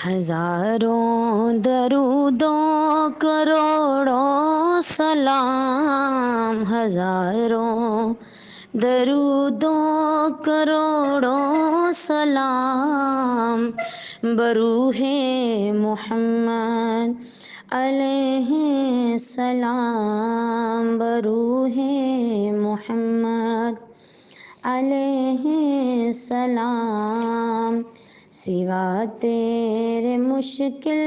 ہزاروں درودوں کروڑوں سلام، ہزاروں درودوں کروڑوں سلام، بروح محمد علیہ السلام، بروح محمد علیہ السلام۔ سوا تیرے مشکل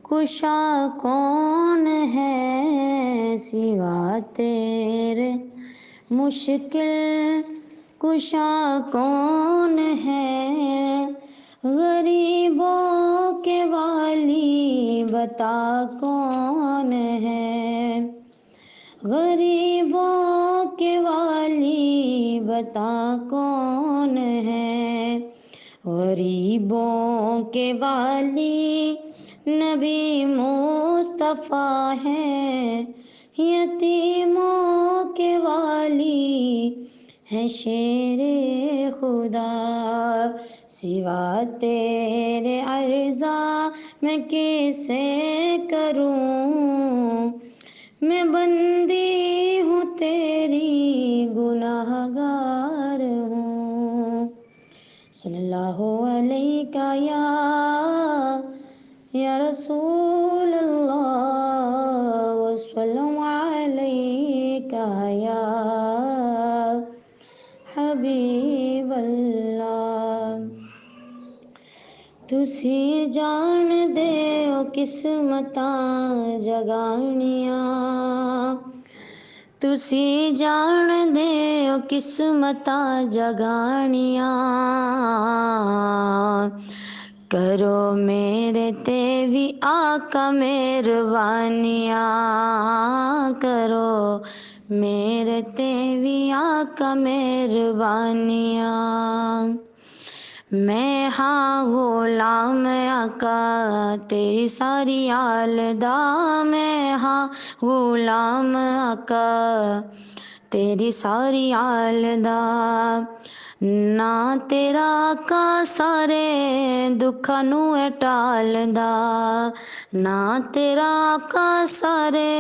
کشا کون ہے، سوا تیرے مشکل کشا کون ہے، غریبوں کے والی بتا کون ہے، غریبوں کے والی بتا کون ہے، غریبوں کے والی نبی مصطفیٰ ہے، یتیموں کے والی ہے شیر خدا۔ سوا تیرے عرضا میں کیسے کروں، میں بندی ہوں تیری گناہ گار ہوں۔ صلی اللہ علیہ یا رسول اللہ، وسلم علیہ یا حبیب اللہ۔ تسی جان دے او قسمتاں جگانیاں، تسی جان دے او قسمتاں جگانیاں، کرو میرے تے وی آقا مہربانیاں، کرو میرے تے وی آقا مہربانیاں۔ میں ہاں غلام آقا تیری ساری آل دا، میں ہاں غلام آقا تیری ساری آل دا، نا تیرا آقا سارے دکھاں نو ٹالدا، نا تیرا آقا سارے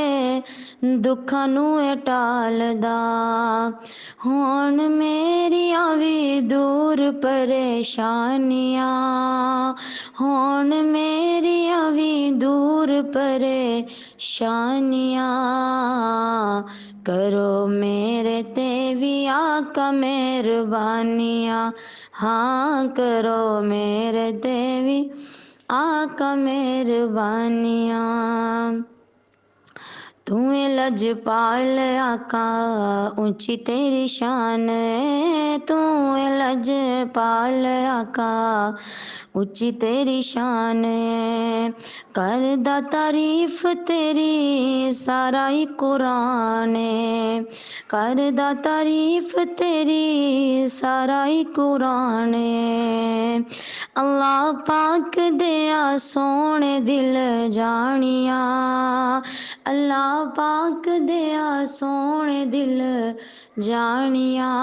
دکھاں نو ٹالدا، ہون میری آوی دور پریشانیاں، ہون میری آوی دور پریشانیاں، کرو میرے تے وی آقا مہربانیاں، ہاں کرو میرے تے وی آقا مہربانیاں۔ تو لجپال آقا اونچی تیری شان ہے، تو لجپال آقا اونچی تیری شان ہے، کردہ تعریف تیری سارا ہی قرآن ہے، کردہ تعریف تیری سارا ہی قرآن ہے، اللہ پاک دیا سونے دل جانیاں، اللہ پاک دیا سونے دل جانیاں،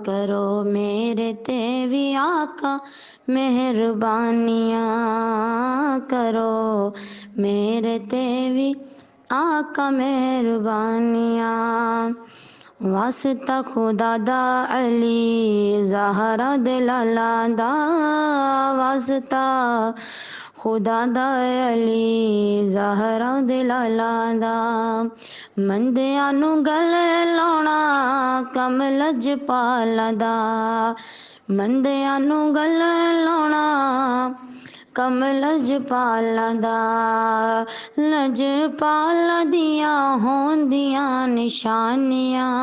کرو میرے تے وی آقا مہربانیاں، کرو میرے تے وی آقا مہربانیاں۔ واسطہ خدا دا علی زہرا دے لالا دا، واسطہ خدا دا علی زہرا دے لالا دا، مندیاں نو گل لاؤنا کم لجپالا دا، مندیاں نو گل لاؤنا کم لجپالا دا، لجپالا دیاں ہوندیاں نشانیاں،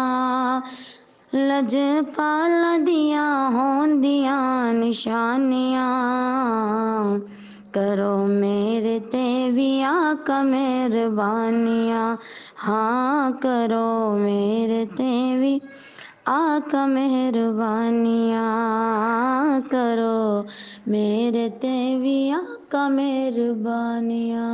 لجپالا دیاں ہوندیاں نشانیاں، کرو میرے تے وی آقا مہربانیاں، ہاں کرو میرے تے وی آقا مہربانیاں، کرو میرے تے وی آقا مہربانیاں۔